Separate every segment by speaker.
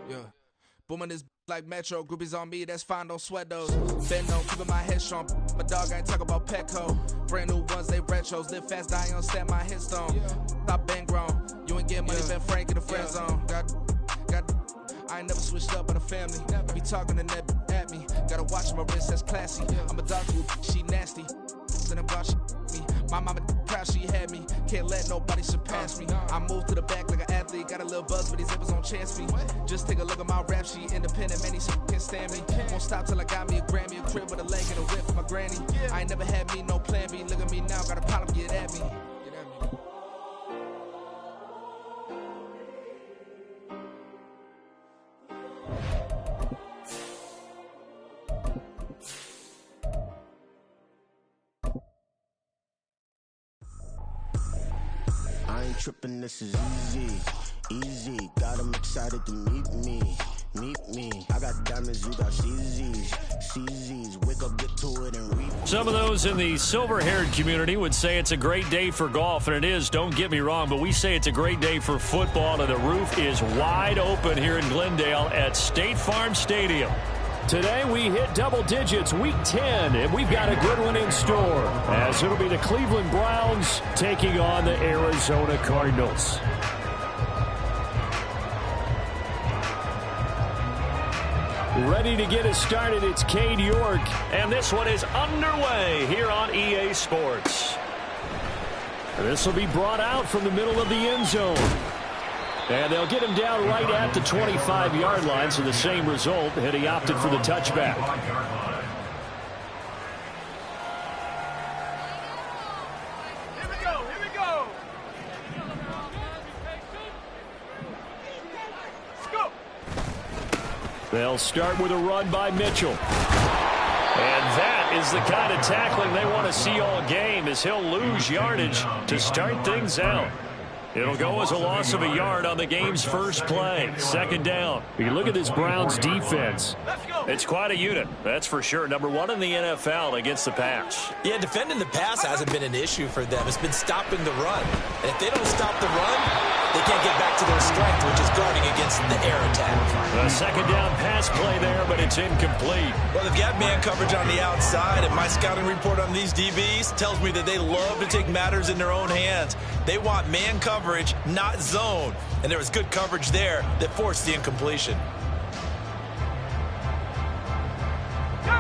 Speaker 1: Yeah. Booming this like Metro, groupies on me, that's fine, don't sweat those. Bend on, keeping my head strong. My dog ain't talk about Petco. Brand new ones, they retros. Live fast, die on, stand my headstone. Stop been grown. You ain't get money, been frank in the friend zone. I ain't never switched up on the family. Be talking to that at me. Gotta watch my wrist, that's classy. I'm a dog who she nasty. Then about she me. My mama proud she had me. Can't let nobody surpass me. I moved to the back like an athlete. Got a little buzz, but these zippers on chance me. Just take a look at my rap sheet. Independent, man, these can't stand me. Won't stop till I got me a Grammy, a crib with a leg and a whip for my granny. I ain't never had me no plan B. Look at me now, got a problem, get at me.
Speaker 2: I ain't tripping, this is easy. Got them excited to meet me. I got diamonds, you got CZs. Wake up, get to it, and reap.
Speaker 3: Some of those in the silver-haired community would say it's a great day for golf, and it is, don't get me wrong, but we say it's a great day for football, and the roof is wide open here in Glendale at State Farm Stadium.
Speaker 4: Today we hit double digits, week 10, and we've got a good one in store, as it'll be the Cleveland Browns taking on the Arizona Cardinals. Ready to get us started, it's Cade York,
Speaker 3: and this one is underway here on EA Sports.
Speaker 4: This will be brought out from the middle of the end zone. And they'll get him down right at the 25-yard line, so the same result, and he opted for the touchback.
Speaker 5: Here we go. Let's go.
Speaker 4: They'll start with a run by Mitchell.
Speaker 3: And that is the kind of tackling they want to see all game, as he'll lose yardage to start things out. It'll go as a loss of a yard on the game's first play. Second down.
Speaker 4: You look at this Browns defense.
Speaker 3: It's quite a unit, that's for sure. Number one in the NFL against the pass.
Speaker 6: Yeah, defending the pass hasn't been an issue for them. It's been stopping the run. And if they don't stop the run, they can't get back to their strength, which is guarding against the air attack.
Speaker 3: A second down pass play there, but it's incomplete.
Speaker 6: Well, they've got man coverage on the outside, and my scouting report on these DBs tells me that they love to take matters in their own hands. They want man coverage, not zone. And there was good coverage there that forced the incompletion.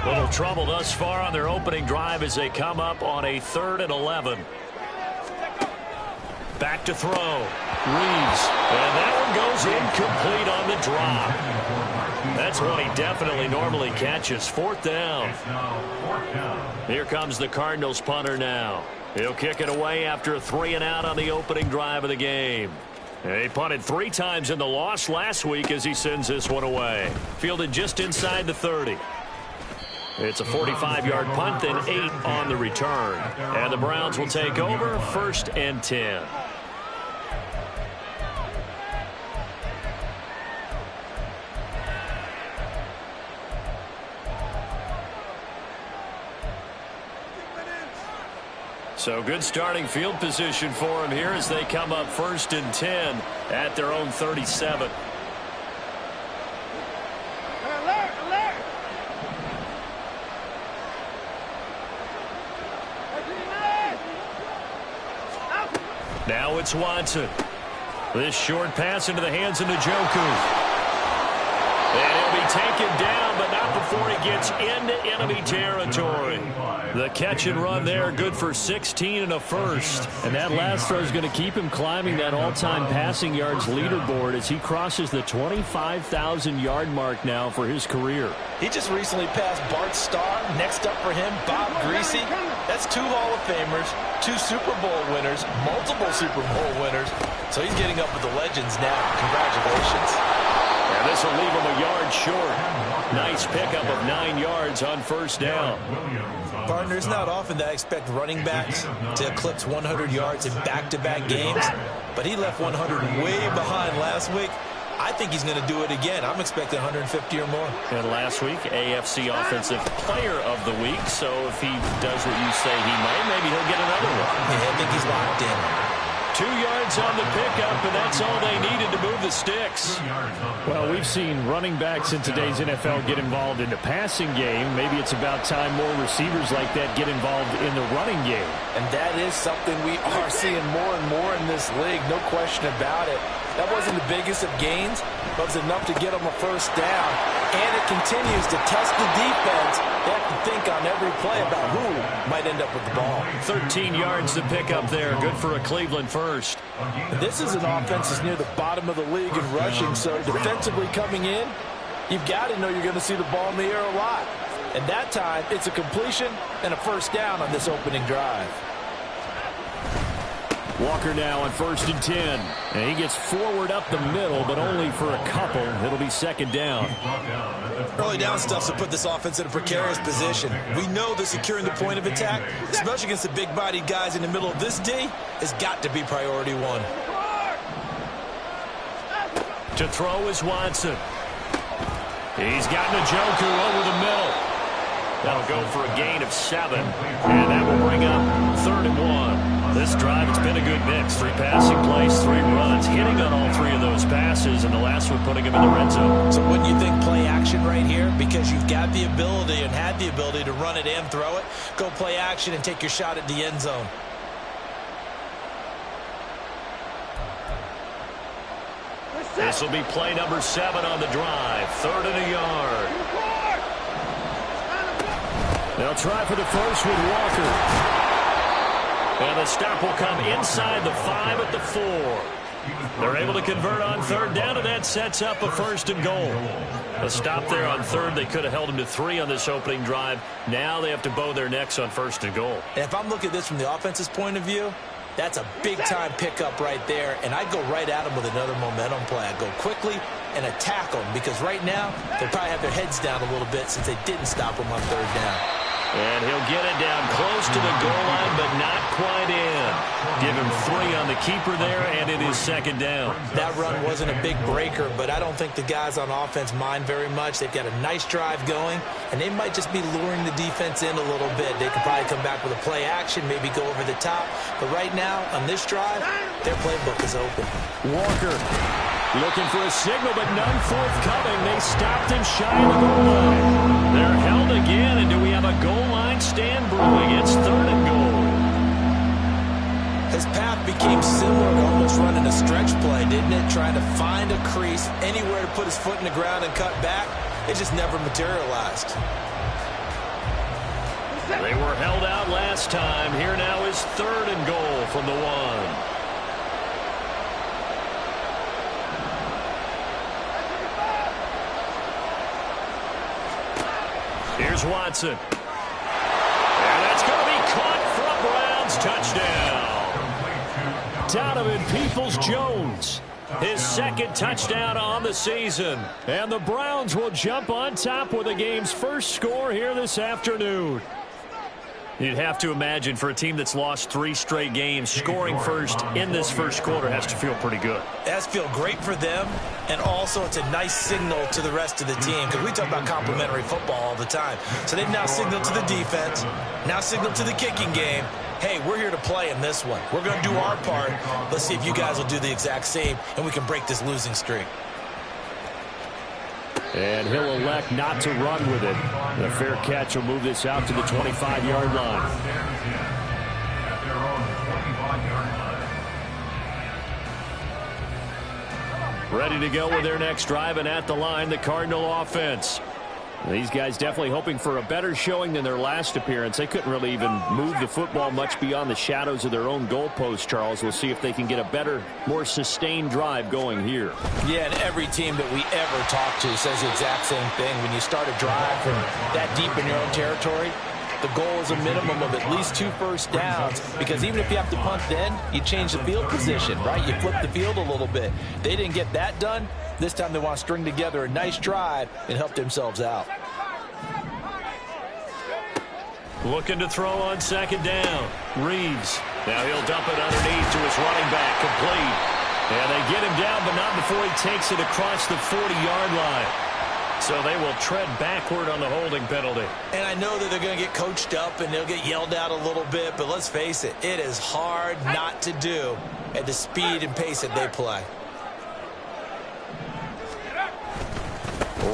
Speaker 3: Little trouble thus far on their opening drive as they come up on a 3rd and 11. Back to throw. Reeves. And that one goes incomplete on the drop. That's one he definitely normally catches. 4th down. Here comes the Cardinals punter now. He'll kick it away after a 3 and out on the opening drive of the game. He punted 3 times in the loss last week as he sends this one away. Fielded just inside the 30. It's a 45-yard punt, then 8 on the return. And the Browns will take over, 1st and 10. So good starting field position for him here as they come up 1st and 10 at their own 37. Now it's Watson. This short pass into the hands of Njoku. And he'll be taken down, but not before he gets into enemy territory. The catch and run there, good for 16 and a first.
Speaker 4: And that last throw is going to keep him climbing that all-time passing yards leaderboard as he crosses the 25,000-yard mark now for his career.
Speaker 6: He just recently passed Bart Starr. Next up for him, Bob Greasy. That's 2 Hall of Famers, 2 Super Bowl winners, multiple Super Bowl winners. So he's getting up with the legends now. Congratulations.
Speaker 3: And this will leave him a yard short. Nice pickup of 9 yards on 1st down.
Speaker 6: Partner, it's not often that I expect running backs to eclipse 100 yards in back-to-back games, but he left 100 way behind last week. I think he's going to do it again. I'm expecting 150 or more.
Speaker 3: And last week, AFC Offensive Player of the Week. So if he does what you say he might, maybe he'll get another one.
Speaker 6: Yeah, I think he's locked in.
Speaker 4: 2 yards on the pickup, and that's all they needed to move the sticks. Well, we've seen running backs in today's NFL get involved in the passing game. Maybe it's about time more receivers like that get involved in the running game.
Speaker 6: And that is something we are seeing more and more in this league, no question about it. That wasn't the biggest of gains, but it was enough to get them a first down. And it continues to test the defense. They have to think on every play about who might end up with the ball.
Speaker 4: 13 yards to pick up there. Good for a Cleveland first.
Speaker 6: This is an offense that's near the bottom of the league in rushing, so defensively coming in, you've got to know you're going to see the ball in the air a lot. And that time, it's a completion and a first down on this opening drive.
Speaker 4: Walker now on 1st and 10. And he gets forward up the middle, but only for a couple. It'll be 2nd down.
Speaker 6: Early down stuff to put this offense in a precarious position. We know that securing the point of attack, especially against the big-bodied guys in the middle of this D, has got to be priority one.
Speaker 4: To throw is Watson. He's got Njoku over the middle. That'll go for a gain of 7. And that will bring up 3rd and 1. This drive, it's been a good mix. 3 passing plays, 3 runs, hitting on all 3 of those passes, and the last one putting him in the red zone.
Speaker 6: So wouldn't you think play action right here? Because you've got the ability and had the ability to run it and throw it. Go play action and take your shot at the end zone.
Speaker 4: This will be play number 7 on the drive. 3rd and a yard. They'll try for the first with Walker. And the stop will come inside the 5 at the 4. They're able to convert on 3rd down, and that sets up a 1st and goal. A stop there on 3rd. They could have held him to 3 on this opening drive. Now they have to bow their necks on 1st and goal.
Speaker 6: And if I'm looking at this from the offense's point of view, that's a big-time pickup right there, and I'd go right at them with another momentum play. I'd go quickly and attack them, because right now they probably have their heads down a little bit since they didn't stop them on 3rd down.
Speaker 4: And he'll get it down close to the goal line, but not quite in. Give him 3 on the keeper there, and it is 2nd down.
Speaker 6: That run wasn't a big breaker, but I don't think the guys on offense mind very much. They've got a nice drive going, and they might just be luring the defense in a little bit. They could probably come back with a play action, maybe go over the top. But right now, on this drive, their playbook is open.
Speaker 4: Walker looking for a signal, but none forthcoming. They stopped him shy of the goal line. They're held again, and do we have a goal line stand brewing? It's 3rd and goal.
Speaker 6: His path became similar to almost running a stretch play, didn't it? Trying to find a crease, anywhere to put his foot in the ground and cut back. It just never materialized.
Speaker 4: They were held out last time. Here now is 3rd and goal from the 1. Here's Watson. And that's going to be caught for a Browns touchdown. Donovan Peoples-Jones, his 2nd touchdown on the season. And the Browns will jump on top with the game's first score here this afternoon. You'd have to imagine for a team that's lost 3 straight games, scoring first in this first quarter has to feel pretty good.
Speaker 6: It has to feel great for them, and also it's a nice signal to the rest of the team, because we talk about complimentary football all the time. So they've now signaled to the defense, now signaled to the kicking game, hey, we're here to play in this one. We're going to do our part. Let's see if you guys will do the exact same, and we can break this losing streak.
Speaker 4: And he'll elect not to run with it. And a fair catch will move this out to the 25-yard line. Ready to go with their next drive, and at the line, the Cardinal offense. These guys definitely hoping for a better showing than their last appearance. They couldn't really even move the football much beyond the shadows of their own goalpost, Charles. We'll see if they can get a better, more sustained drive going here.
Speaker 6: Yeah, and every team that we ever talk to says the exact same thing. When you start a drive from that deep in your own territory, the goal is a minimum of at least 2 first downs, because even if you have to punt then, you change the field position, right? You flip the field a little bit. They didn't get that done. This time they want to string together a nice drive and help themselves out.
Speaker 4: Looking to throw on 2nd down. Reeves. Now he'll dump it underneath to his running back. Complete. And they get him down, but not before he takes it across the 40-yard line.
Speaker 3: So they will tread backward on the holding penalty.
Speaker 6: And I know that they're going to get coached up and they'll get yelled at a little bit, but let's face it, it is hard not to do at the speed and pace that they play.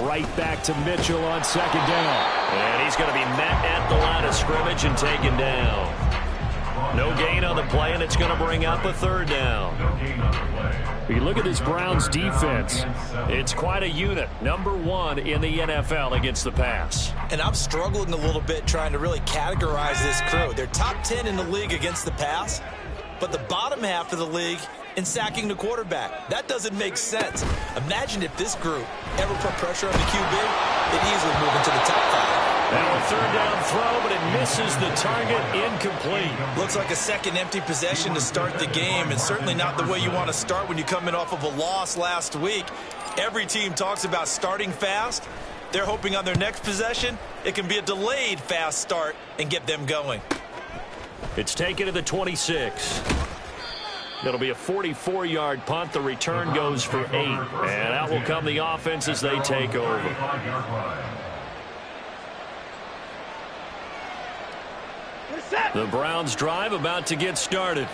Speaker 3: Right back to Mitchell on second down. And he's going to be met at the line of scrimmage and taken down. No gain on the play, and it's going to bring up a third down. You look at this Browns defense. It's quite a unit. #1 in the NFL against the pass.
Speaker 6: And I'm struggling a little bit trying to really categorize this crew. They're top 10 in the league against the pass, but the bottom half of the league in sacking the quarterback. That doesn't make sense. Imagine if this group ever put pressure on the QB, they'd easily move into the top 5.
Speaker 3: Now a third down throw, but it misses the target, incomplete.
Speaker 6: Looks like a second empty possession to start the game, and certainly not the way you want to start when you come in off of a loss last week. Every team talks about starting fast. They're hoping on their next possession, it can be a delayed fast start and get them going.
Speaker 3: It's taken to the 26. It'll be a 44-yard punt. The return goes for 8. And out will come the offense as they take over. The Browns drive about to get started.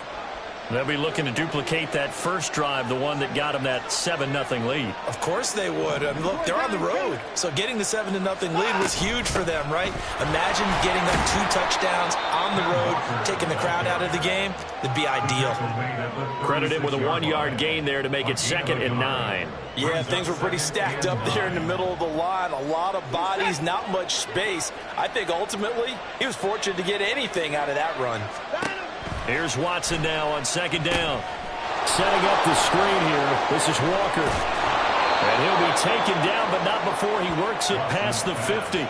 Speaker 3: They'll be looking to duplicate that first drive, the one that got them that 7-0 lead.
Speaker 6: Of course they would. I mean, look, they're on the road. So getting the 7-0 lead was huge for them, right? Imagine getting them 2 touchdowns on the road, taking the crowd out of the game. That'd be ideal.
Speaker 3: Credited with a 1-yard gain there to make it 2nd and 9.
Speaker 6: Yeah, things were pretty stacked up there in the middle of the line. A lot of bodies, not much space. I think ultimately he was fortunate to get anything out of that run.
Speaker 3: Here's Watson now on second down. Setting up the screen here. This is Walker. And he'll be taken down, but not before he works it past the 50.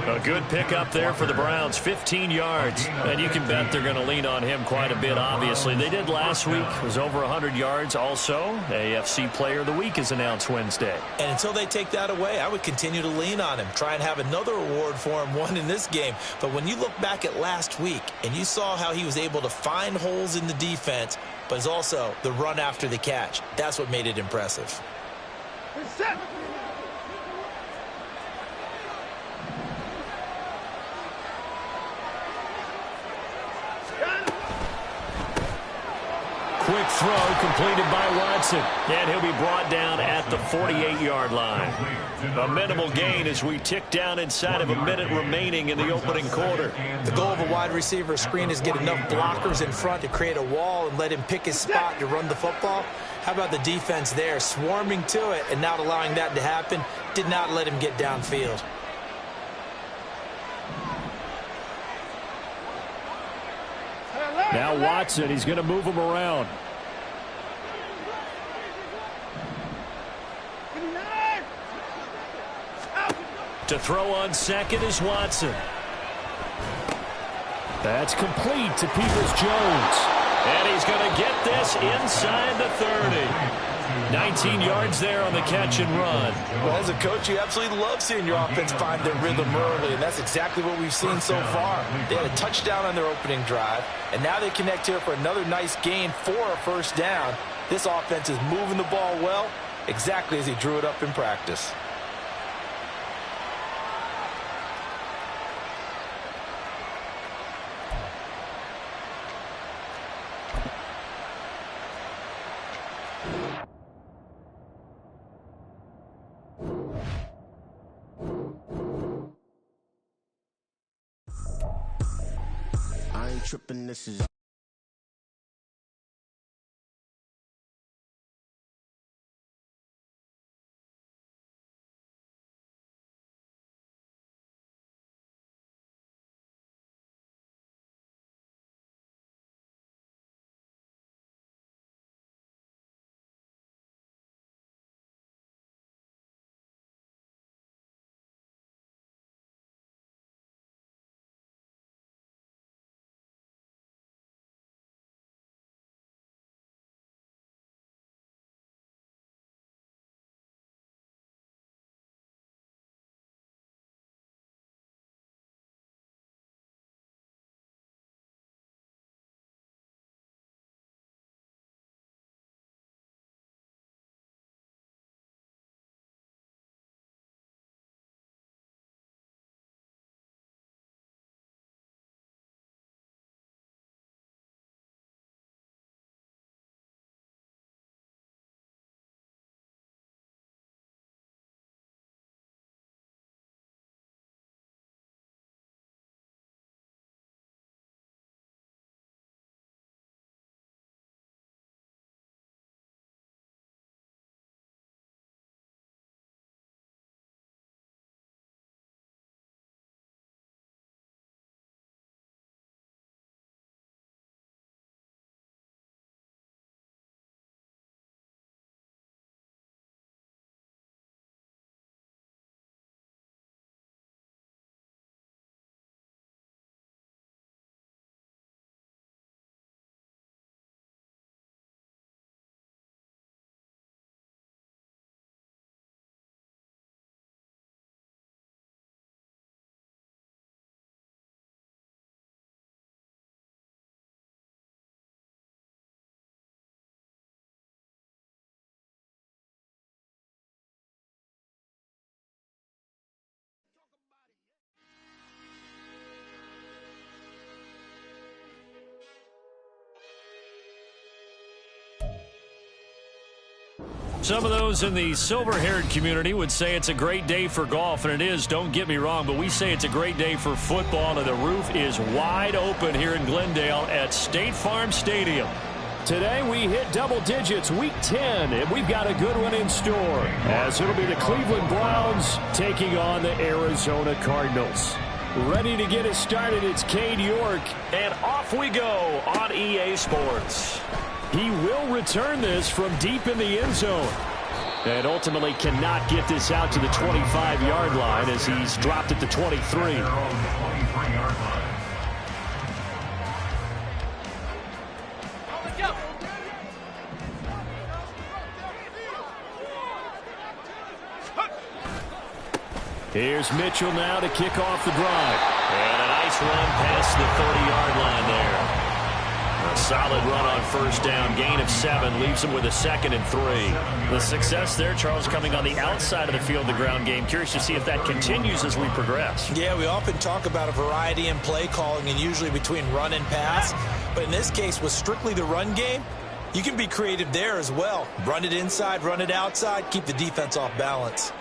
Speaker 3: A good pickup there for the Browns, 15 yards. And you can bet they're going to lean on him quite a bit, obviously. They did last week. It was over 100 yards. Also, AFC Player of the Week is announced Wednesday.
Speaker 6: And until they take that away, I would continue to lean on him. Try and have another award for him, one in this game. But when you look back at last week, and you saw how he was able to find holes in the defense, but it's also the run after the catch. That's what made it impressive.
Speaker 5: Set.
Speaker 3: Quick throw completed by Watson. And he'll be brought down at the 48-yard line. A minimal gain as we tick down inside of a minute remaining in the opening quarter.
Speaker 6: The goal of a wide receiver screen is get enough blockers in front to create a wall and let him pick his spot to run the football. How about the defense there, swarming to it and not allowing that to happen? Did not let him get downfield.
Speaker 3: Now Watson, he's going to move him around. To throw on second is Watson. That's complete to Peoples-Jones. And he's going to get this inside the 30. 19 yards there on the catch and run.
Speaker 6: Well, as a coach, you absolutely love seeing your offense find their rhythm early, and that's exactly what we've seen so far. They had a touchdown on their opening drive, and now they connect here for another nice gain for a first down. This offense is moving the ball well, exactly as he drew it up in practice.
Speaker 2: I ain't tripping, this is
Speaker 4: Some of those in the silver-haired community would say it's a great day for golf, and it is, don't get me wrong, but we say it's a great day for football, and the roof is wide open here in Glendale at State Farm Stadium. Today we hit double digits, week 10, and we've got a good one in store, as it'll be the Cleveland Browns taking on the Arizona Cardinals. Ready to get us started, it's Cade York, and off we go on EA Sports. He will return this from deep in the end zone, and ultimately cannot get this out to the 25-yard line as he's dropped at the 23. Here's Mitchell now to kick off the drive. And a nice run past the 30-yard line there. A solid run on first down. Gain of 7 leaves him with a 2nd and 3. The success there, Charles, coming on the outside of the field, the ground game. Curious to see if that continues as we progress.
Speaker 6: Yeah, we often talk about a variety in play calling and usually between run and pass. But in this case, with strictly the run game, you can be creative there as well. Run it inside, run it outside, keep the defense off balance.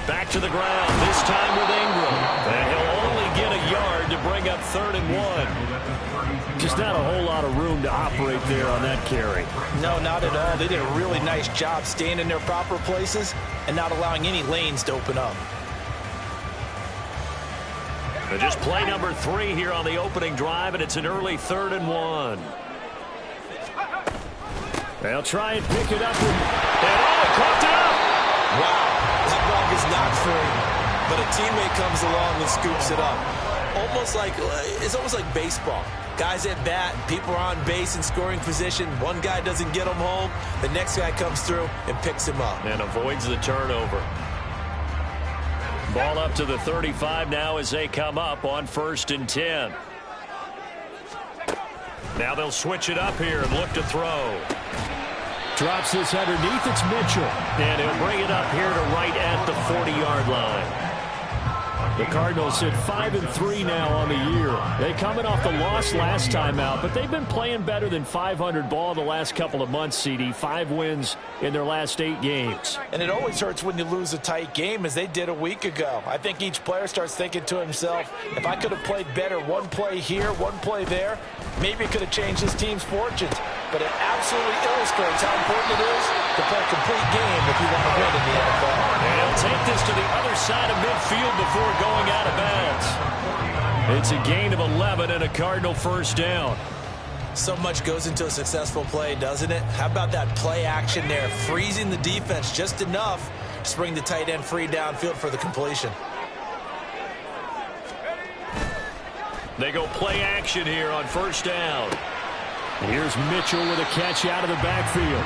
Speaker 4: Back to the ground, this time with Ingram. And he'll only get a yard to bring up 3rd and 1. Just not a whole lot of room to operate there on that carry.
Speaker 6: No, not at all. They did a really nice job staying in their proper places and not allowing any lanes to open up.
Speaker 4: And just play number 3 here on the opening drive, and it's an early 3rd and 1. They'll try and pick it up. And caught it up!
Speaker 6: Wow. That ball is not free, but a teammate comes along and scoops it up. It's almost like baseball. Guys at bat, people are on base in scoring position. One guy doesn't get him home. The next guy comes through and picks him up.
Speaker 4: And avoids the turnover. Ball up to the 35 now as they come up on 1st and 10. Now they'll switch it up here and look to throw. Drops this underneath, it's Mitchell. And he'll bring it up here to right at the 40-yard line. The Cardinals sit 5-3 now on the year. They coming off the loss last time out, but they've been playing better than 500 ball the last couple of months, CD. 5 wins in their last 8 games.
Speaker 6: And it always hurts when you lose a tight game, as they did a week ago. I think each player starts thinking to himself, if I could have played better one play here, one play there, maybe it could have changed this team's fortunes. But it absolutely illustrates how important it is to play a complete game if you want to win in the NFL.
Speaker 4: And he'll take this to the other side of midfield before going out of bounds. It's a gain of 11 and a Cardinal first down.
Speaker 6: So much goes into a successful play, doesn't it? How about that play action there, freezing the defense just enough to bring the tight end free downfield for the completion.
Speaker 4: They go play action here on first down. Here's Mitchell with a catch out of the backfield.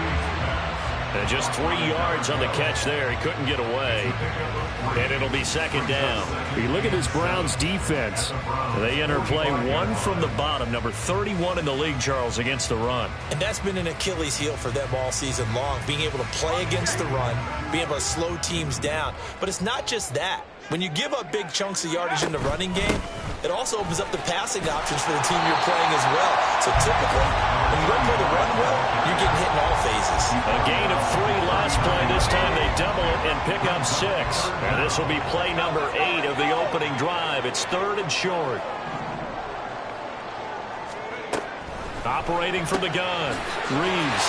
Speaker 4: And just 3 yards on the catch there. He couldn't get away. And it'll be 2nd down. You look at this Browns defense. They enter play 1 from the bottom, number 31 in the league, Charles, against the run.
Speaker 6: And that's been an Achilles heel for them all season long, being able to play against the run, being able to slow teams down. But it's not just that. When you give up big chunks of yardage in the running game, it also opens up the passing options for the team you're playing as well. So typically, when you don't play the run well, you're getting hit in all phases.
Speaker 4: A gain of 3 last play. This time they double it and pick up 6. And this will be play number 8 of the opening drive. It's 3rd and short. Operating from the gun. Reeves.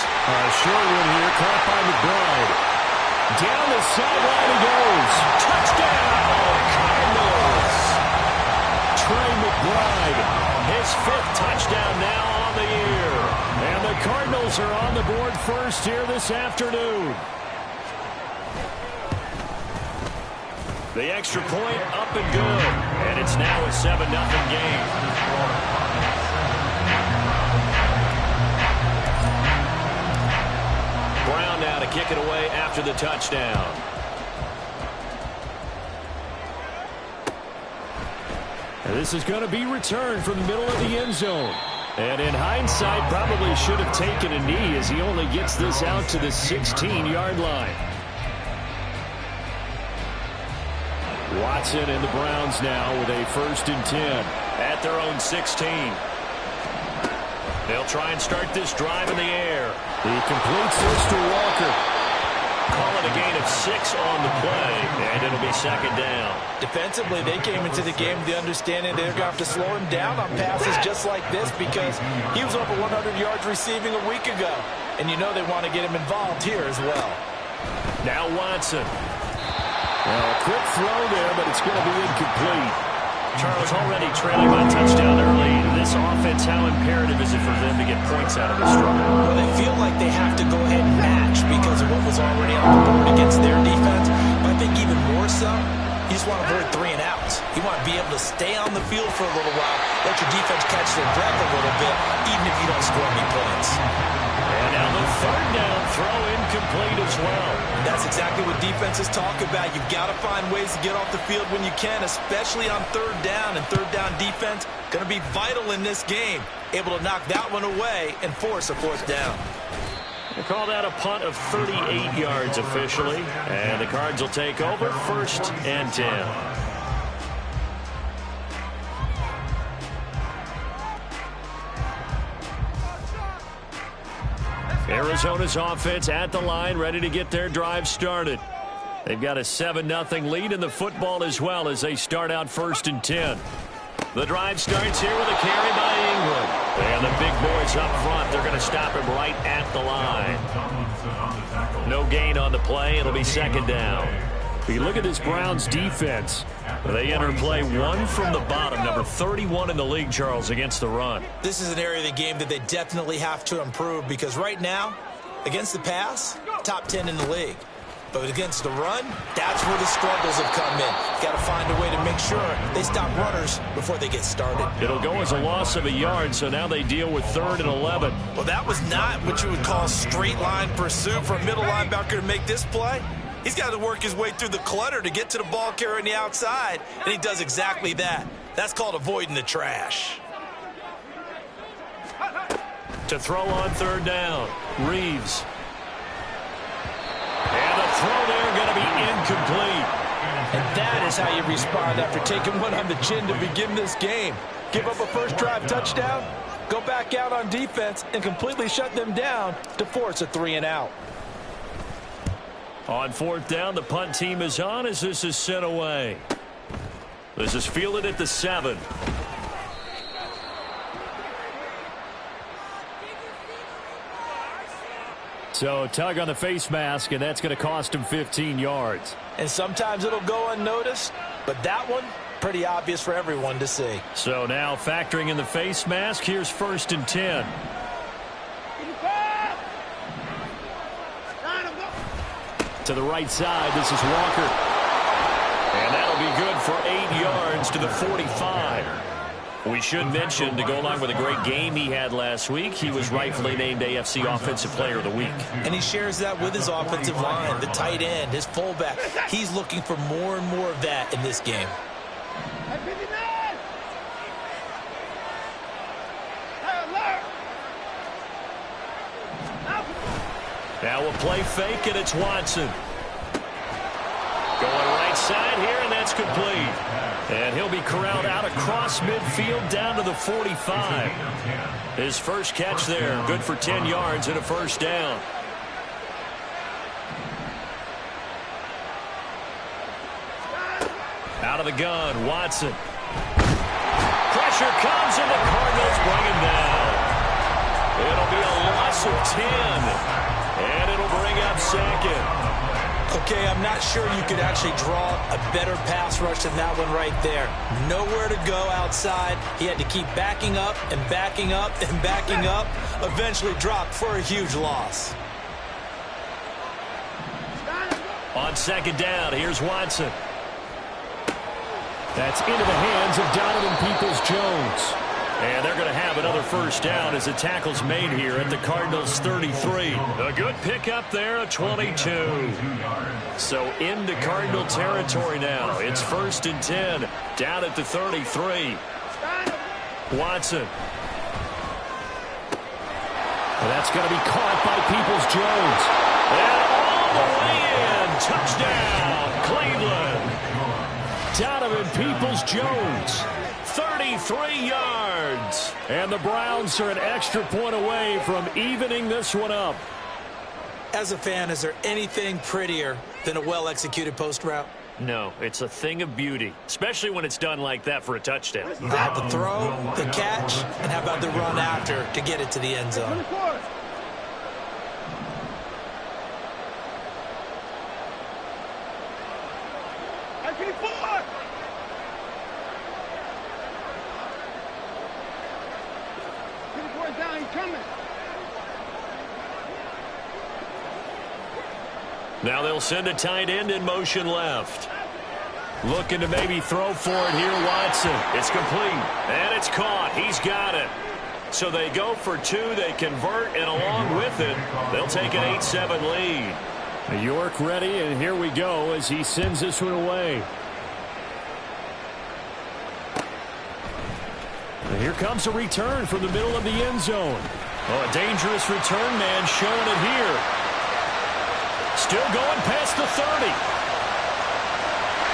Speaker 4: Short one here. Caught by McBride. Down the sideline he goes. Touchdown, Cardinals. Trey McBride, his 5th touchdown now on the year. And the Cardinals are on the board first here this afternoon. The extra point up and good. And it's now a 7-0 game. Brown now to kick it away after the touchdown. And this is going to be returned from the middle of the end zone. And in hindsight, probably should have taken a knee as he only gets this out to the 16-yard line. Watson and the Browns now with a 1st and 10 at their own 16.
Speaker 3: They'll try and start this drive in the air.
Speaker 4: He completes this to Walker.
Speaker 3: Call it a gain of 6 on the play, and it'll be second down.
Speaker 6: Defensively, they came into the game with the understanding they're going to have to slow him down on passes just like this because he was over 100 yards receiving a week ago. And you know they want to get him involved here as well.
Speaker 3: Now Watson.
Speaker 4: Well, a quick throw there, but it's going to be incomplete.
Speaker 3: Charles already trailing by touchdown early. This offense, how imperative is it for them to get points out of this struggle?
Speaker 6: Well, they feel like they have to go ahead and match because of what was already on the board against their defense. But I think even more so, you just want to avoid 3 and outs. You want to be able to stay on the field for a little while, let your defense catch their breath a little bit, even if you don't score any points.
Speaker 3: And now the third down throw incomplete as well.
Speaker 6: That's exactly what defenses talk about. You've got to find ways to get off the field when you can, especially on third down. And third down defense going to be vital in this game. Able to knock that one away and force a 4th down.
Speaker 3: We'll call that a punt of 38 yards officially. And the Cards will take over 1st and 10. Arizona's offense at the line, ready to get their drive started. They've got a 7-0 lead in the football as well as they start out 1st and 10. The drive starts here with a carry by Ingram. And the big boys up front, they're going to stop him right at the line. No gain on the play. It'll be 2nd down.
Speaker 4: If you look at this Browns defense,
Speaker 3: they enter play 1 from the bottom, number 31 in the league, Charles, against the run.
Speaker 6: This is an area of the game that they definitely have to improve because right now, against the pass, top 10 in the league. But against the run, that's where the struggles have come in. Got to find a way to make sure they stop runners before they get started.
Speaker 3: It'll go as a loss of a yard, so now they deal with 3rd and 11.
Speaker 6: Well, that was not what you would call straight line pursuit for a middle linebacker to make this play. He's got to work his way through the clutter to get to the ball carrier on the outside, and he does exactly that. That's called avoiding the trash.
Speaker 3: To throw on 3rd down, Reeves. And the throw there going to be incomplete.
Speaker 6: And that is how you respond after taking one on the chin to begin this game. Give up a first drive touchdown, go back out on defense, and completely shut them down to force a 3 and out.
Speaker 3: On 4th down, the punt team is on as this is sent away. This is fielded at the 7.
Speaker 4: so tug on the face mask, and that's going to cost him 15 yards.
Speaker 6: And sometimes it'll go unnoticed, but that one, pretty obvious for everyone to see.
Speaker 3: So now factoring in the face mask, here's 1st and 10.
Speaker 4: To the right side, this is Walker.
Speaker 3: And that'll be good for 8 yards to the 45. We should mention, to go along with a great game he had last week, he was rightfully named AFC Offensive Player of the Week.
Speaker 6: And he shares that with his offensive line, the tight end, his fullback. He's looking for more and more of that in this game.
Speaker 3: Now we'll play fake, and it's Watson. Going right side here, and that's complete. And he'll be corralled out across midfield down to the 45. His first catch there, good for 10 yards and a 1st down. Out of the gun, Watson. Pressure comes, and the Cardinals bring him down. It'll be a loss of 10. And it'll bring up 2nd.
Speaker 6: Okay, I'm not sure you could actually draw a better pass rush than that one right there. Nowhere to go outside. He had to keep backing up and backing up and backing up. Eventually dropped for a huge loss.
Speaker 3: On 2nd down, here's Watson.
Speaker 4: That's into the hands of Donovan Peoples-Jones.
Speaker 3: And they're going to have another 1st down as the tackle's made here at the Cardinals' 33. A good pickup there at 22. So into Cardinal territory now. It's 1st and 10 down at the 33. Watson.
Speaker 4: And that's going to be caught by Peoples-Jones.
Speaker 3: And all the way in. Touchdown, Cleveland.
Speaker 4: Donovan Peoples-Jones, 33 yards. And the Browns are an extra point away from evening this one up.
Speaker 6: As a fan, is there anything prettier than a well-executed post route?
Speaker 3: No, it's a thing of beauty, especially when it's done like that for a touchdown.
Speaker 6: That, the throw, the catch, and how about the run after to get it to the end zone?
Speaker 3: Now they'll send a tight end in motion left. Looking to maybe throw for it here, Watson. It's complete, and it's caught. He's got it. So they go for two, they convert, and along with it, they'll take an 8-7 lead.
Speaker 4: York ready, and here we go as he sends this one away. And here comes a return from the middle of the end zone. Oh, a dangerous return man showing it here. Still going past the 30.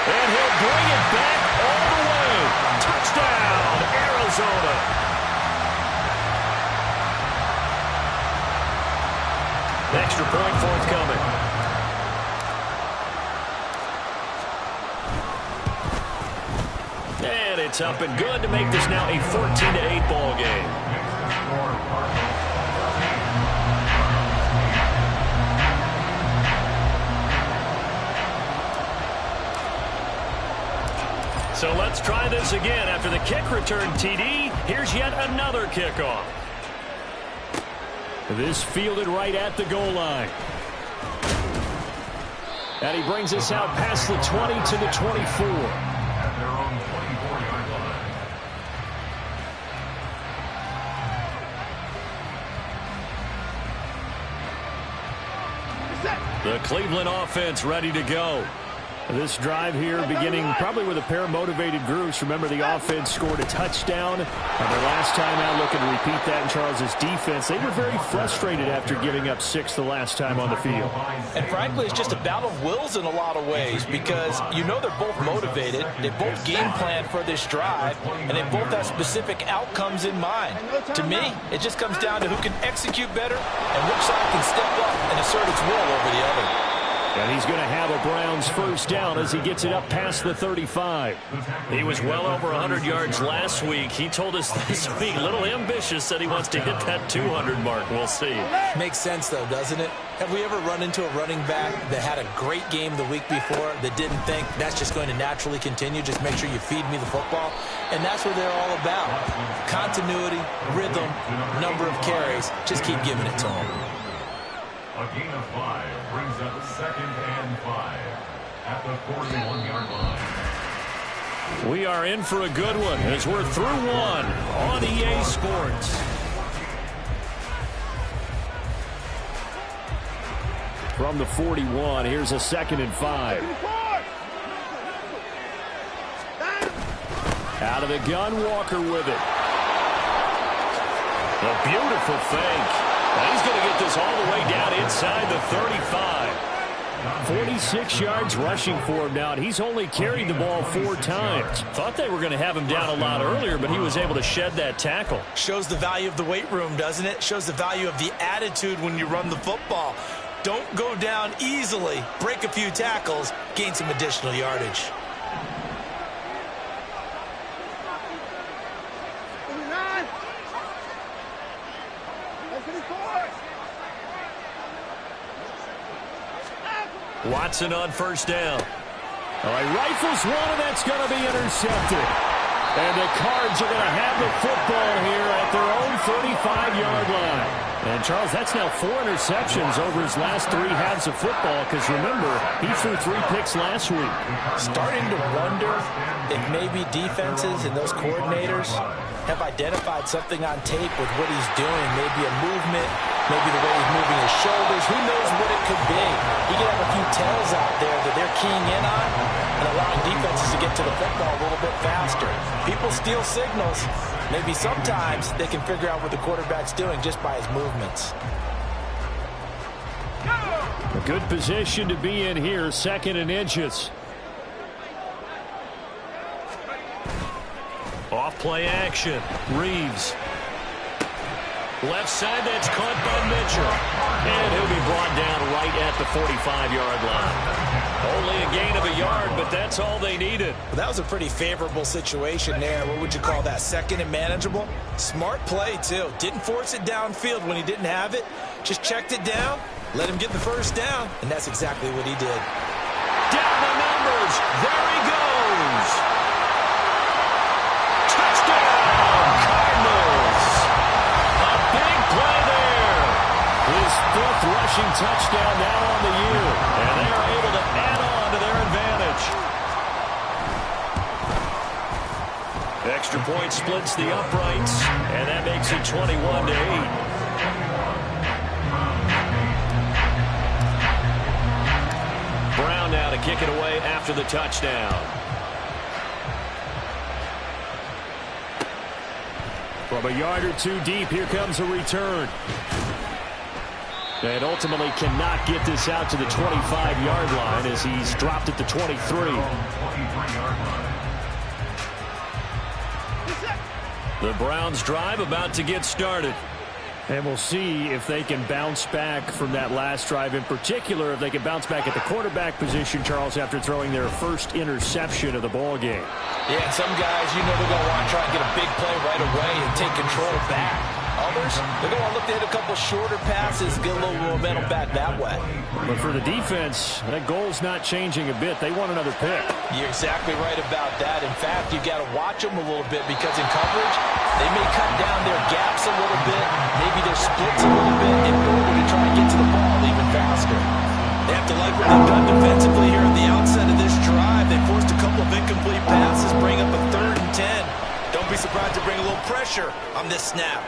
Speaker 4: And he'll bring it back all the way. Touchdown, Arizona.
Speaker 3: Extra point forthcoming. And it's up and good to make this now a 14-8 ball game. So let's try this again. After the kick return TD, here's yet another kickoff.
Speaker 4: This fielded right at the goal line. And he brings us out past the 20 to the 24.
Speaker 3: The Cleveland offense ready to go.
Speaker 4: This drive here beginning probably with a pair of motivated groups. Remember, the offense scored a touchdown. And their last time out, looking to repeat that in Charles's defense. They were very frustrated after giving up 6 the last time on the field.
Speaker 6: And frankly, it's just a battle of wills in a lot of ways because you know they're both motivated. They both game plan for this drive, and they both have specific outcomes in mind. To me, it just comes down to who can execute better and which side can step up and assert its will over the other.
Speaker 4: And he's going to have a Browns first down as he gets it up past the 35.
Speaker 3: He was well over 100 yards last week. He told us this week, a little ambitious, said he wants to hit that 200 mark. We'll see.
Speaker 6: Makes sense, though, doesn't it? Have we ever run into a running back that had a great game the week before that didn't think that's just going to naturally continue? Just make sure you feed me the football. And that's what they're all about. Continuity, rhythm, number of carries. Just keep giving it to them.
Speaker 7: A gain of 5 brings up 2nd and 5 at the 41-yard line.
Speaker 4: We are in for a good one as we're through one on EA Sports. From the 41, here's a 2nd and 5. Out of the gun, Walker with it.
Speaker 3: A beautiful fake. And he's going to get this all the way down inside the 35.
Speaker 4: 46 yards rushing for him now, and he's only carried the ball 4 times.
Speaker 3: Thought they were going to have him down a lot earlier, but he was able to shed that tackle.
Speaker 6: Shows the value of the weight room, doesn't it? Shows the value of the attitude when you run the football. Don't go down easily. Break a few tackles, gain some additional yardage.
Speaker 3: Watson on first down.
Speaker 4: All right, rifles one, and that's going to be intercepted. And the Cards are going to have the football here at their own 35-yard line. And, Charles, that's now 4 interceptions over his last 3 halves of football because, remember, he threw 3 picks last week.
Speaker 6: Starting to wonder if maybe defenses and those coordinators have identified something on tape with what he's doing, maybe a movement, maybe the way he's moving his shoulders. Who knows what it could be? He could have a few tells out there that they're keying in on and allowing defenses to get to the football a little bit faster. People steal signals. Maybe sometimes they can figure out what the quarterback's doing just by his movements.
Speaker 4: A good position to be in here, 2nd and inches.
Speaker 3: Off play action. Reeves. Left side, that's caught by Mitchell. And he'll be brought down right at the 45-yard line. Only a gain of a yard, but that's all they needed.
Speaker 6: Well, that was a pretty favorable situation there. What would you call that? Second and manageable? Smart play, too. Didn't force it downfield when he didn't have it. Just checked it down, let him get the first down, and that's exactly what he did.
Speaker 3: Down the numbers. There he goes. Touchdown, Cardinals. A big play there. His 5th rushing touchdown now on the year. And they are able to add on to their advantage. Extra point splits the uprights, and that makes it 21-8. Brown now to kick it away after the touchdown. From a yard or two deep, here comes a return. And ultimately cannot get this out to the 25-yard line as he's dropped at the 23. The Browns drive about to get started. And we'll see if they can bounce back from that last drive. In particular, if they can bounce back at the quarterback position, Charles, after throwing their first interception of the ball game.
Speaker 6: Yeah, and some guys, you know, they're going to want to try and get a big play right away and take control back. Others, they're going to look to hit a couple shorter passes, get a little momentum back that way.
Speaker 3: But for the defense, that goal's not changing a bit. They want another pick.
Speaker 6: You're exactly right about that. In fact, you've got to watch them a little bit because in coverage, they may cut down their gaps a little bit, maybe their splits a little bit in order to try and get to the ball even faster. They have to like what they've done defensively here at the outset of this drive. They forced a couple of incomplete passes, bring up a 3rd and 10. Don't be surprised to bring a little pressure on this snap.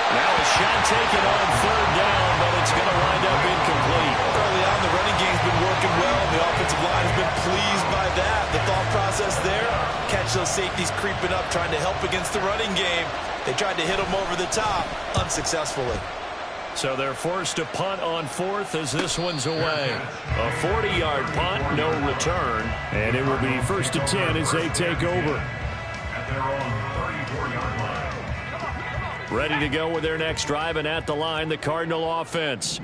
Speaker 3: Now a shot taken on 3rd down, but it's going to wind up incomplete.
Speaker 6: Early on, the running game's been working well. The offensive line has been pleased by that. The thought process there, catch those safeties creeping up, trying to help against the running game. They tried to hit them over the top, unsuccessfully.
Speaker 3: So they're forced to punt on 4th as this one's away. A 40-yard punt, no return. And it will be 1st and 10 as they take over.
Speaker 7: At their own 34-yard line.
Speaker 3: Ready to go with their next drive, and at the line, the Cardinal offense.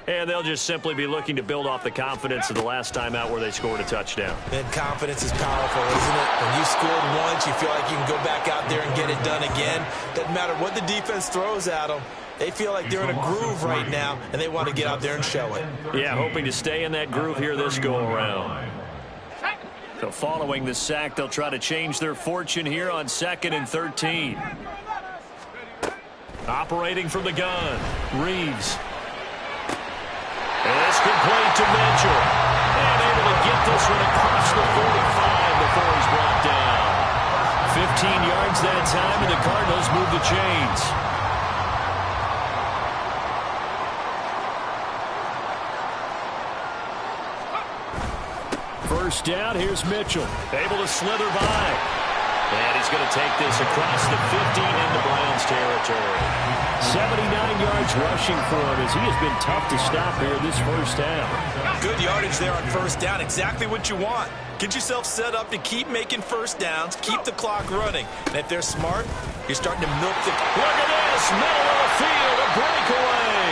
Speaker 3: And they'll just simply be looking to build off the confidence of the last time out where they scored a touchdown.
Speaker 6: And confidence is powerful, isn't it? When you scored once, you feel like you can go back out there and get it done again. Doesn't matter what the defense throws at them. They feel like they're in a groove right now, and they want to get out there and show it.
Speaker 3: Yeah, hoping to stay in that groove here this go-around. So following the sack, they'll try to change their fortune here on 2nd and 13. Operating from the gun, Reeves. It's complete to Mitchell. And able to get this one across the 45 before he's brought down. 15 yards that time, and the Cardinals move the chains. First down, here's Mitchell. Able to slither by. And he's going to take this across the 50 into Browns territory. 79 yards rushing for him as he has been tough to stop here this first half.
Speaker 6: Good yardage there on first down. Exactly what you want. Get yourself set up to keep making first downs, keep the clock running. And if they're smart, you're starting to milk the...
Speaker 3: Look at this, middle of the field, a breakaway.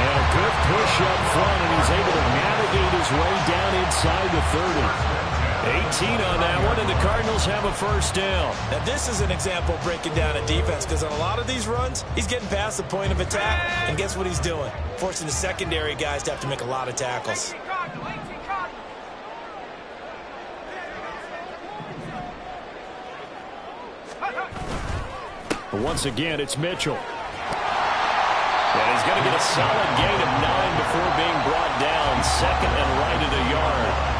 Speaker 3: And a good push up front, and he's able to navigate his way down inside the 30. 18 on that one, and the Cardinals have a first down.
Speaker 6: Now, this is an example of breaking down a defense, because on a lot of these runs, he's getting past the point of attack, and guess what he's doing? Forcing the secondary guys to have to make a lot of tackles.
Speaker 3: But once again, it's Mitchell. And he's going to get a solid gain of 9 before being brought down. 2nd and right at a yard.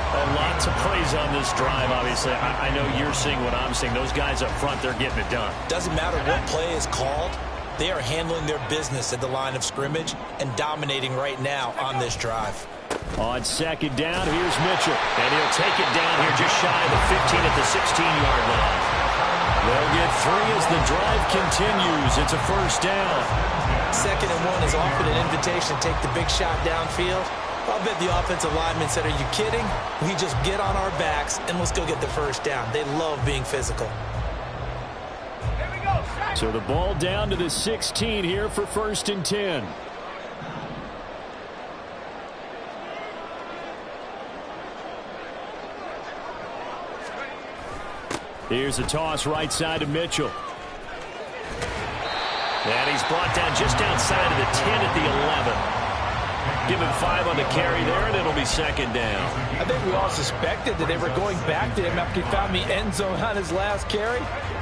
Speaker 3: A lot to praise on this drive, obviously. I know you're seeing what I'm seeing. Those guys up front, they're getting it done.
Speaker 6: Doesn't matter what play is called. They are handling their business at the line of scrimmage and dominating right now on this drive.
Speaker 3: On 2nd down, here's Mitchell. And he'll take it down here just shy of the 15 at the 16-yard line. They'll get 3 as the drive continues. It's a 1st down.
Speaker 6: 2nd and 1 is often an invitation to take the big shot downfield. I'll bet the offensive lineman said, are you kidding? We just get on our backs and let's go get the first down. They love being physical.
Speaker 4: So the ball down to the 16 here for 1st and 10. Here's a toss right side to Mitchell. And he's brought down just outside of the 10 at the 11. Give him 5 on the carry there, and it'll be 2nd down.
Speaker 6: I think we all suspected that they were going back to him after he found the end zone on his last carry.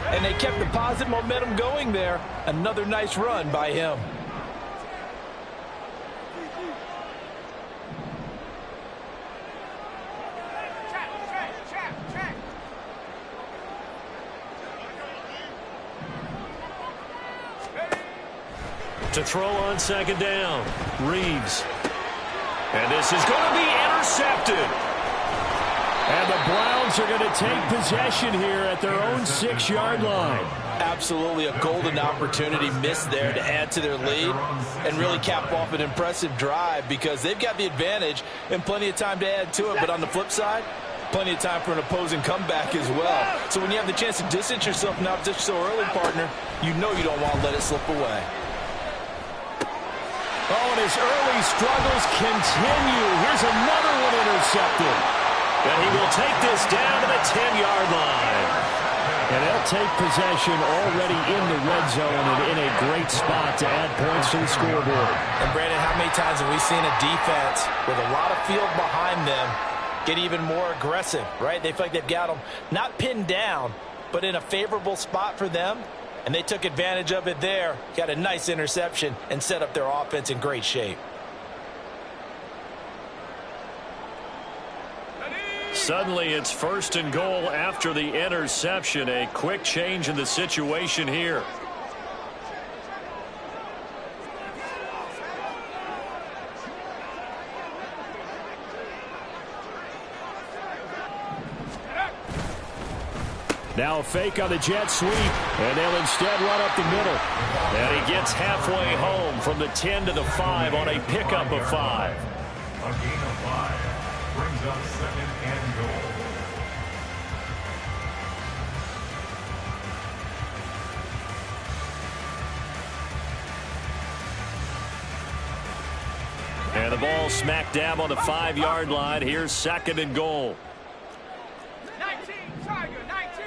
Speaker 6: And they kept the positive momentum going there. Another nice run by him.
Speaker 4: To throw on 2nd down, Reeves. And this is going to be intercepted. And the Browns are going to take possession here at their own 6-yard line.
Speaker 6: Absolutely a golden opportunity missed there to add to their lead and really cap off an impressive drive because they've got the advantage and plenty of time to add to it. But on the flip side, plenty of time for an opposing comeback as well. So when you have the chance to distance yourself from opposition so early, partner, you know you don't want to let it slip away.
Speaker 4: Oh, and his early struggles continue. Here's another one intercepted. And he will take this down to the 10-yard line. And they'll take possession already in the red zone and in a great spot to add points to the scoreboard.
Speaker 6: And, Brandon, how many times have we seen a defense with a lot of field behind them get even more aggressive, right? They feel like they've got them not pinned down, but in a favorable spot for them. And they took advantage of it there, got a nice interception, and set up their offense in great shape.
Speaker 4: Suddenly it's 1st and goal after the interception. A quick change in the situation here. Now a fake on the jet sweep, and they'll instead run up the middle. And he gets halfway home from the 10 to the 5 on a pickup of 5.
Speaker 7: A gain of 5 brings up 2nd and goal.
Speaker 4: And the ball smack dab on the 5-yard line. Here's 2nd and goal.
Speaker 5: 19, Tiger, 19.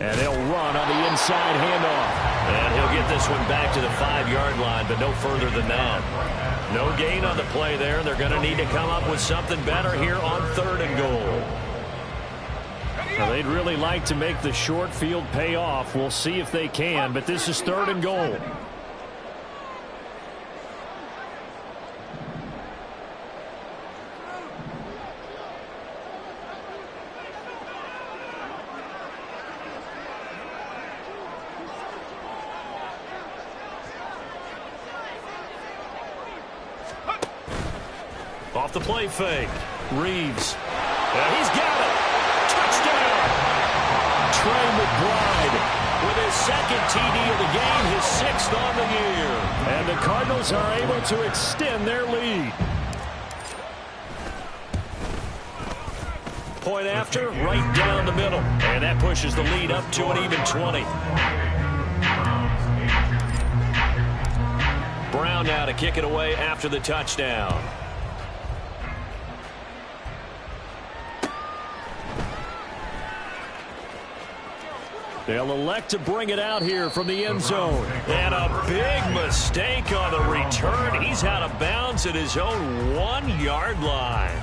Speaker 4: And they'll run on the inside handoff. And he'll get this one back to the 5-yard line, but no further than that. No gain on the play there. They're going to need to come up with something better here on 3rd and goal. Now, they'd really like to make the short field pay off. We'll see if they can, but this is 3rd and goal. Off the play fake. Reeves. And he's got it. Touchdown. Trey McBride with his 2nd TD of the game, his 6th on the year. And the Cardinals are able to extend their lead. Point after, right down the middle. And that pushes the lead up to an even 20. Brown now to kick it away after the touchdown. They'll elect to bring it out here from the end zone. And a big mistake on the return. He's out of bounds at his own 1-yard line.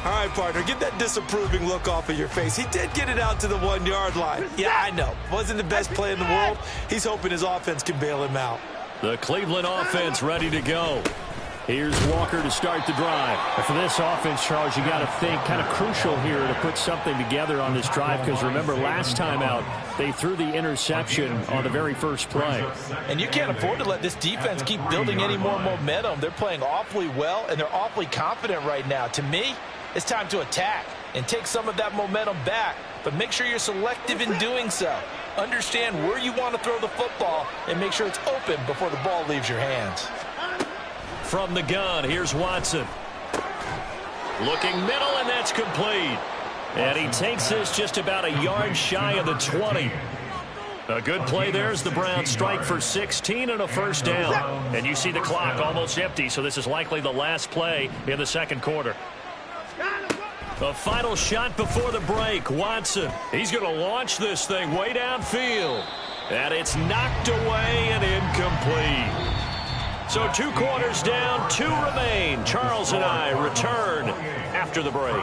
Speaker 6: All right, partner, get that disapproving look off of your face. He did get it out to the 1-yard line. Yeah, I know. Wasn't the best play in the world. He's hoping his offense can bail him out.
Speaker 4: The Cleveland offense ready to go. Here's Walker to start the drive.
Speaker 8: For this offense, Charles, you got to think kind of crucial here to put something together on this drive because remember last time out they threw the interception on the very first play.
Speaker 6: And you can't afford to let this defense keep building any more momentum. They're playing awfully well and they're awfully confident right now. To me, it's time to attack and take some of that momentum back, but make sure you're selective in doing so. Understand where you want to throw the football and make sure it's open before the ball leaves your hands.
Speaker 3: From the gun, here's Watson. Looking middle, and that's complete. And he takes this just about a yard shy of the 20. A good play there as the Browns strike for 16 and a first down. And you see the clock almost empty, so this is likely the last play in the second quarter. A final shot before the break. Watson, he's going to launch this thing way downfield. And it's knocked away and incomplete. So 2 quarters down, 2 remain. Charles and I return after the break.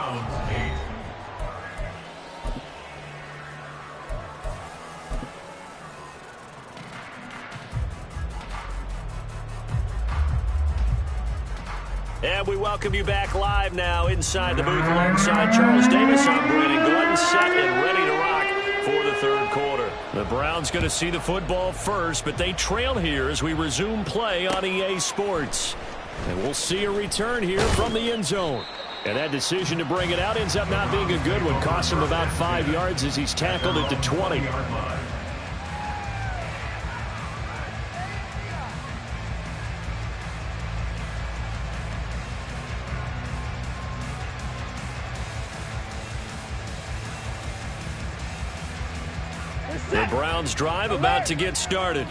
Speaker 3: And we welcome you back live now inside the booth alongside Charles Davis. I'm Brandon Gordon, set and ready to rock for the third quarter. The Browns going to see the football first, but they trail here as we resume play on EA Sports. And we'll see a return here from the end zone. And that decision to bring it out ends up not being a good one. Costs him about 5 yards as he's tackled at the 20. The Browns drive about to get started.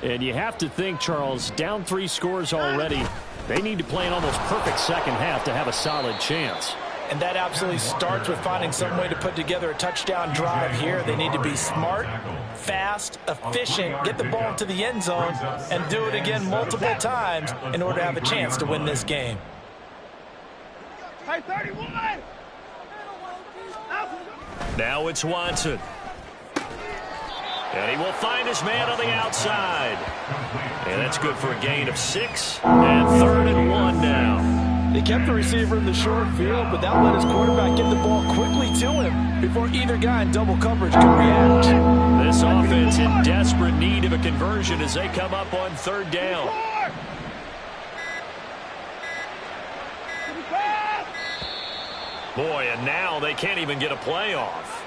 Speaker 8: And you have to think, Charles, down 3 scores already. They need to play an almost perfect second half to have a solid chance.
Speaker 6: And that absolutely starts with finding some way to put together a touchdown drive here. They need to be smart, fast, efficient, get the ball into the end zone, and do it again multiple times in order to have a chance to win this game.
Speaker 5: Hey, 31!
Speaker 3: Now it's Watson. And he will find his man on the outside. And that's good for a gain of 6. And 3rd and 1 now.
Speaker 6: They kept the receiver in the short field, but that let his quarterback get the ball quickly to him before either guy in double coverage could react.
Speaker 3: This offense in desperate need of a conversion as they come up on 3rd down. Boy, and now they can't even get a play off.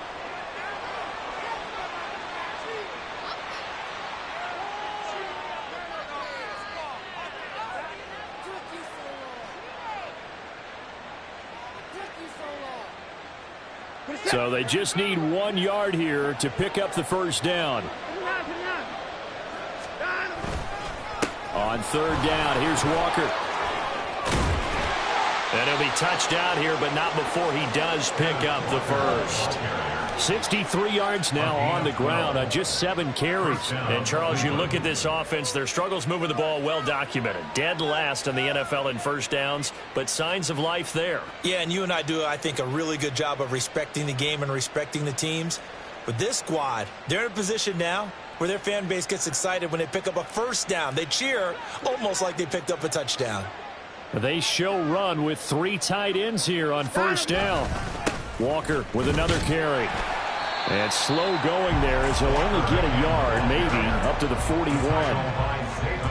Speaker 8: So they just need 1 yard here to pick up the first down. On 3rd down, here's Walker.
Speaker 3: And he'll be touched out here, but not before he does pick up the first.
Speaker 8: 63 yards now on the ground on just 7 carries.
Speaker 3: And, Charles, you look at this offense, their struggles moving the ball well documented. Dead last in the NFL in first downs, but signs of life there.
Speaker 6: Yeah, and you and I do, I think, a really good job of respecting the game and respecting the teams. But this squad, they're in a position now where their fan base gets excited when they pick up a first down. They cheer almost like they picked up a touchdown.
Speaker 8: They show run with 3 tight ends here on first down. Walker with another carry. And slow going there as he'll only get a yard, maybe, up to the 41.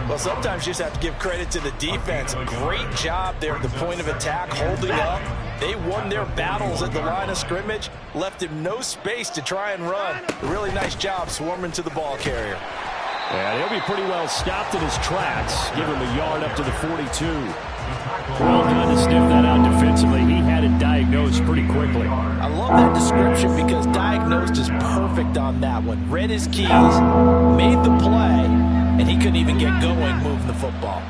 Speaker 6: Well, sometimes you just have to give credit to the defense. Great job there at the point of attack, holding up. They won their battles at the line of scrimmage, left him no space to try and run. A really nice job swarming to the ball carrier.
Speaker 8: And he'll be pretty well stopped in his tracks. Give him a yard up to the 42. Well done to sniff that out defensively. He had it diagnosed pretty quickly.
Speaker 6: I love that description because diagnosed is perfect on that one. Read his keys, made the play, and he couldn't even get going moving the football.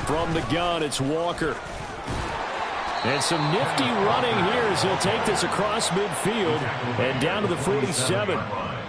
Speaker 8: From the gun, it's Walker. And some nifty running here as he'll take this across midfield and down to the 47.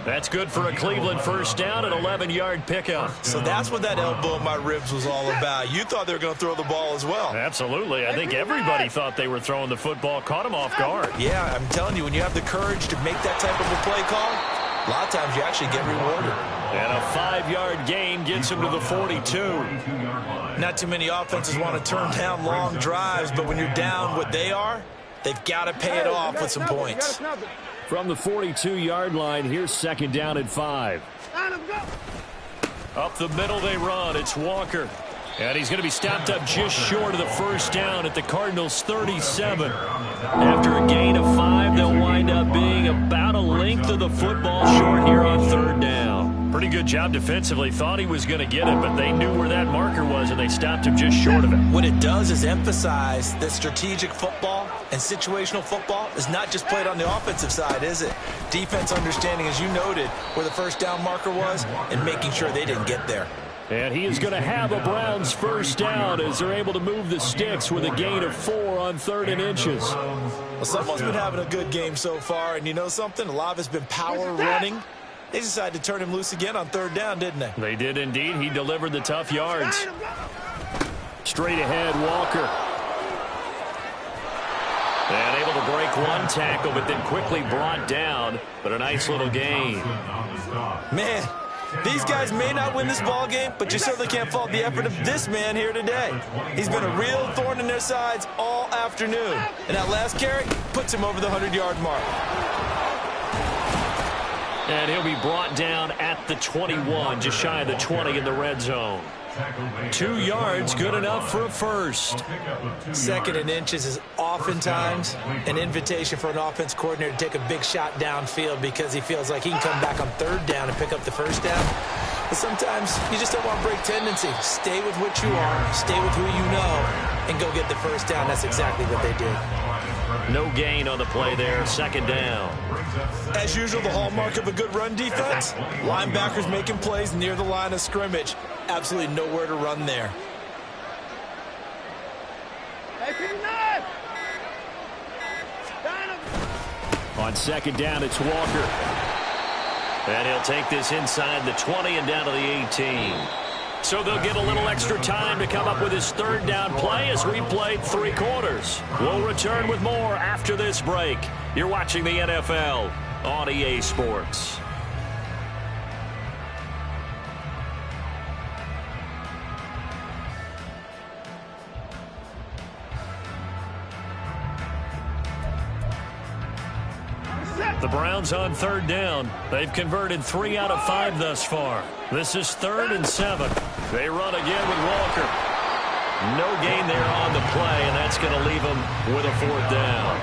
Speaker 3: That's good for a Cleveland first down, an 11-yard pickup.
Speaker 6: So that's what that elbow in my ribs was all about. You thought they were going to throw the ball as well.
Speaker 3: Absolutely. I think everybody thought they were throwing the football, caught him off guard.
Speaker 6: Yeah, I'm telling you, when you have the courage to make that type of a play call, a lot of times you actually get rewarded.
Speaker 3: And a 5-yard gain gets him to the 42.
Speaker 6: Not too many offenses want to turn down long drives, but when you're down what they are, they've got to pay it off with some points.
Speaker 8: From the 42-yard line, here's 2nd down and 5.
Speaker 3: Up the middle they run. It's Walker. And he's going to be stopped up just short of the first down at the Cardinals' 37. After a gain of 5, they'll wind up being about a length of the football short here on 3rd down. Pretty
Speaker 8: Pretty good job defensively. Thought he was going to get it, but they knew where that marker was, and they stopped him just short of it.
Speaker 6: What it does is emphasize that strategic football and situational football is not just played on the offensive side, is it? Defense understanding, as you noted, where the first down marker was and making sure they didn't get there.
Speaker 8: And he is going to have a Browns first down as they're able to move the sticks with a gain of 4 on 3rd and inches.
Speaker 6: Well, someone's been having a good game so far, and you know something? A lot of it's been power running. They decided to turn him loose again on 3rd down, didn't they?
Speaker 8: They did indeed. He delivered the tough yards. Straight ahead, Walker. And able to break one tackle, but then quickly brought down. But a nice little gain.
Speaker 6: Man, these guys may not win this ball game, but you certainly can't fault the effort of this man here today. He's been a real thorn in their sides all afternoon. And that last carry puts him over the 100-yard mark.
Speaker 8: And he'll be brought down at the 21, just shy of the 20 in the red zone. 2 yards, good enough for a first.
Speaker 6: 2nd and inches is oftentimes an invitation for an offense coordinator to take a big shot downfield because he feels like he can come back on 3rd down and pick up the first down. But sometimes you just don't want to break tendency. Stay with what you are, stay with who you know, and go get the first down. That's exactly what they did.
Speaker 8: No gain on the play there, 2nd down.
Speaker 6: As usual, the hallmark of a good run defense, linebackers making plays near the line of scrimmage. Absolutely nowhere to run there.
Speaker 8: On 2nd down, it's Walker. And he'll take this inside the 20 and down to the 18. So they'll get a little extra time to come up with his 3rd down play as we played 3 quarters. We'll return with more after this break. You're watching the NFL on EA Sports. The Browns on 3rd down. They've converted 3 out of 5 thus far. This is 3rd and 7. They run again with Walker. No gain there on the play, and that's going to leave him with a 4th down.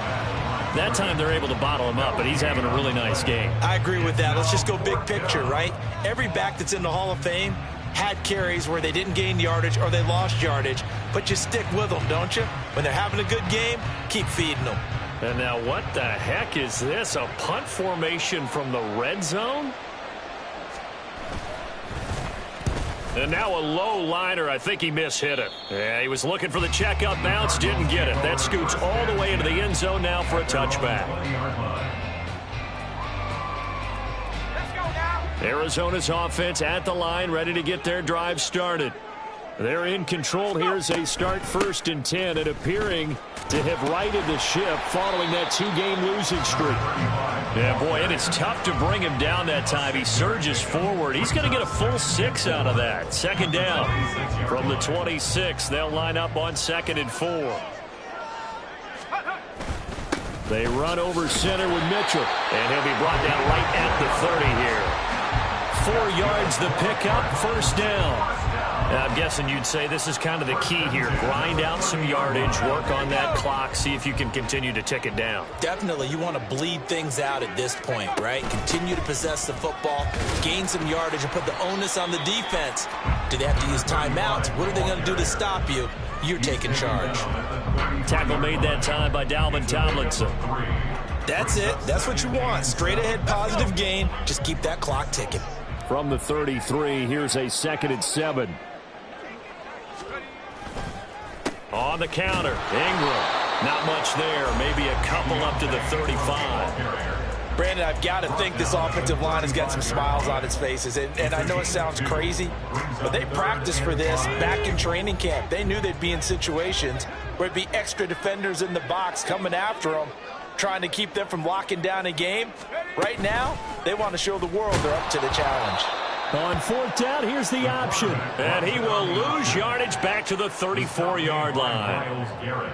Speaker 8: That time they're able to bottle him up, but he's having a really nice game.
Speaker 6: I agree with that. Let's just go big picture, right? Every back that's in the Hall of Fame had carries where they didn't gain yardage or they lost yardage, but you stick with them, don't you? When they're having a good game, keep feeding them.
Speaker 8: And now what the heck is this? A punt formation from the red zone? And now a low liner. I think he mishit it. Yeah, he was looking for the checkup bounce, didn't get it. That scoots all the way into the end zone now for a touchback. Arizona's offense at the line, ready to get their drive started. They're in control here as they start 1st and 10 and appearing to have righted the ship following that 2-game losing streak. Yeah, boy, and it's tough to bring him down that time. He surges forward. He's going to get a full 6 out of that. 2nd down from the 26. They'll line up on 2nd and 4. They run over center with Mitchell, and he'll be brought down right at the 30 here. 4 yards the pickup, 1st down. I'm guessing you'd say this is kind of the key here. Grind out some yardage, work on that clock, see if you can continue to tick it down.
Speaker 6: Definitely, you want to bleed things out at this point, right? Continue to possess the football, gain some yardage, and put the onus on the defense. Do they have to use timeouts? What are they going to do to stop you? You're taking charge.
Speaker 8: Tackle made that time by Dalvin Tomlinson.
Speaker 6: That's it. That's what you want. Straight ahead positive gain. Just keep that clock ticking.
Speaker 8: From the 33, here's a 2nd and 7. On the counter, Ingram. Not much there. Maybe a couple up to the 35.
Speaker 6: Brandon, I've got to think this offensive line has got some smiles on its faces. And I know it sounds crazy, but they practiced for this back in training camp. They knew they'd be in situations where it'd be extra defenders in the box coming after them, trying to keep them from locking down a game. Right now, they want to show the world they're up to the challenge.
Speaker 8: On 4th down, here's the option. And he will lose yardage back to the 34-yard line.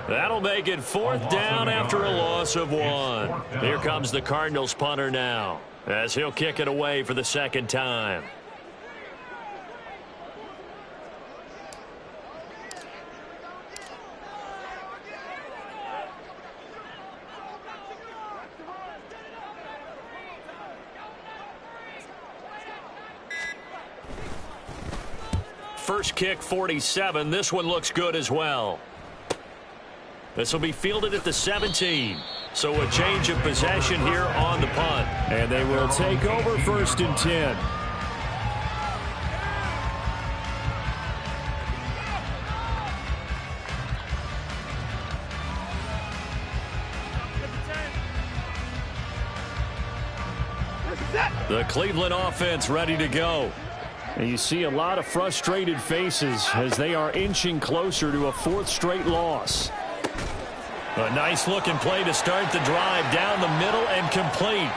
Speaker 8: That'll make it 4th down after a loss of 1. Here comes the Cardinals punter now, as he'll kick it away for the 2nd time.
Speaker 3: first kick 47. This one looks good as well. This will be fielded at the 17. So a change of possession here on the punt.
Speaker 8: And they will take over 1st and 10.
Speaker 3: The Cleveland offense ready to go.
Speaker 8: And you see a lot of frustrated faces as they are inching closer to a 4th straight loss.
Speaker 3: A nice-looking play to start the drive down the middle and complete.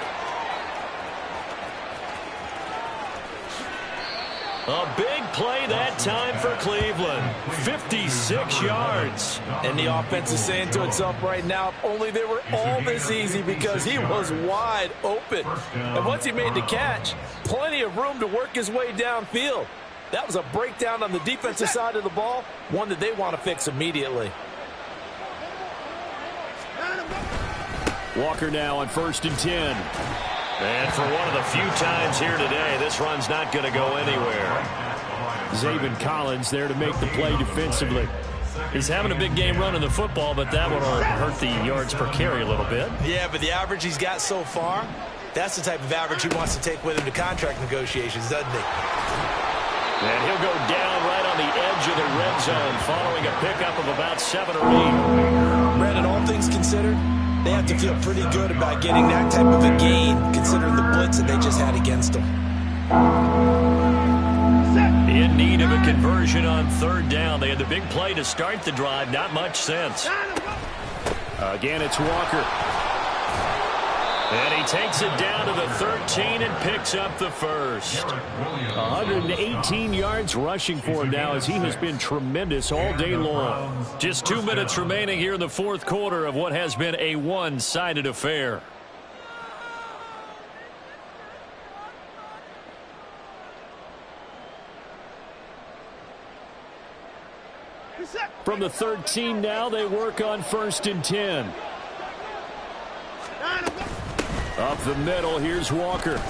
Speaker 3: A big play that time for Cleveland. 56 yards.
Speaker 6: And the offense is saying to itself right now, if only they were all this easy, because he was wide open. And once he made the catch, plenty of room to work his way downfield. That was a breakdown on the defensive side of the ball, one that they want to fix immediately.
Speaker 8: Walker now on 1st and 10.
Speaker 3: And for one of the few times here today, this run's not going to go anywhere.
Speaker 8: Zaven Collins there to make the play defensively.
Speaker 3: He's having a big game running the football, but that one will hurt the yards per carry a little bit.
Speaker 6: Yeah, but the average he's got so far, that's the type of average he wants to take with him to contract negotiations, doesn't he?
Speaker 3: And he'll go down right on the edge of the red zone following a pickup of about 7 or 8.
Speaker 6: Brandon, all things considered, they have to feel pretty good about getting that type of a gain, considering the blitz that they just had against them.
Speaker 3: In need of a conversion on 3rd down. They had the big play to start the drive. Not much sense.
Speaker 8: Again, it's Walker.
Speaker 3: And he takes it down to the 13 and picks up the first.
Speaker 8: 118 yards rushing for him now as he has been tremendous all day long.
Speaker 3: Just 2 minutes remaining here in the 4th quarter of what has been a one-sided affair.
Speaker 8: From the 13 now, they work on 1st and 10. Up the middle, here's Walker.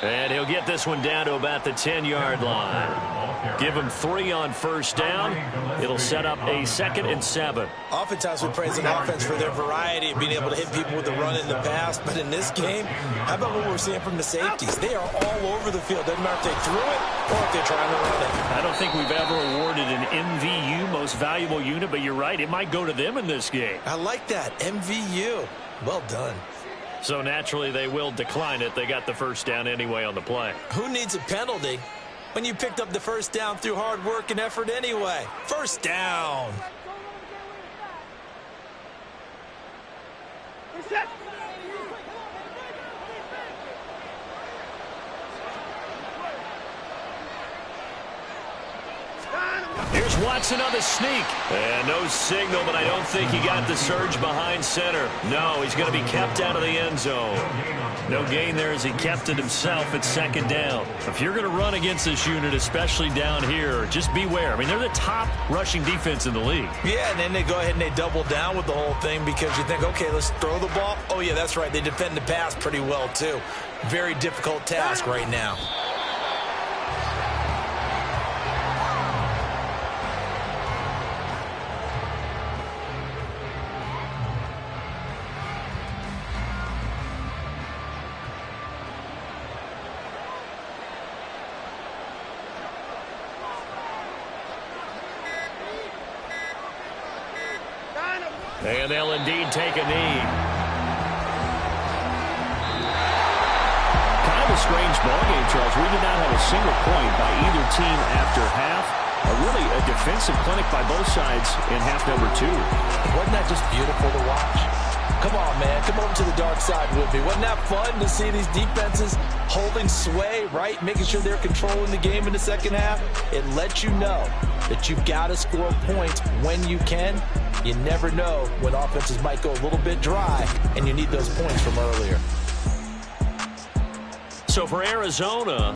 Speaker 3: And he'll get this one down to about the 10-yard line. Give him 3 on 1st down. It'll set up a 2nd and 7.
Speaker 6: Oftentimes we praise an offense for their variety of being able to hit people with the run in the pass. But in this game, how about what we're seeing from the safeties? They are all over the field. Doesn't matter if they threw it or if they're trying to run it.
Speaker 3: I don't think we've ever awarded an MVU, most valuable unit, but you're right. It might go to them in this game.
Speaker 6: I like that. MVU. Well done.
Speaker 3: So naturally they will decline it. They got the 1st down anyway on the play.
Speaker 6: Who needs a penalty when you picked up the 1st down through hard work and effort anyway? 1st down.
Speaker 3: Here's Watson on the sneak. And no signal, but I don't think he got the surge behind center. No, he's going to be kept out of the end zone. No gain there as he kept it himself at 2nd down. If you're going to run against this unit, especially down here, just beware. I mean, they're the top rushing defense in the league.
Speaker 6: Yeah, and then they go ahead and they double down with the whole thing because you think, okay, let's throw the ball. Oh, yeah, that's right. They defend the pass pretty well, too. Very difficult task right now.
Speaker 3: And they'll indeed take a knee.
Speaker 8: Kind of a strange ballgame, Charles. We did not have a single point by either team after half. Really a defensive clinic by both sides in half number 2.
Speaker 6: Wasn't that just beautiful to watch? Come on, man. Come over to the dark side with me. Wasn't that fun to see these defenses holding sway, right? Making sure they're controlling the game in the 2nd half. It lets you know that you've got to score points when you can. You never know when offenses might go a little bit dry, and you need those points from earlier.
Speaker 3: So for Arizona,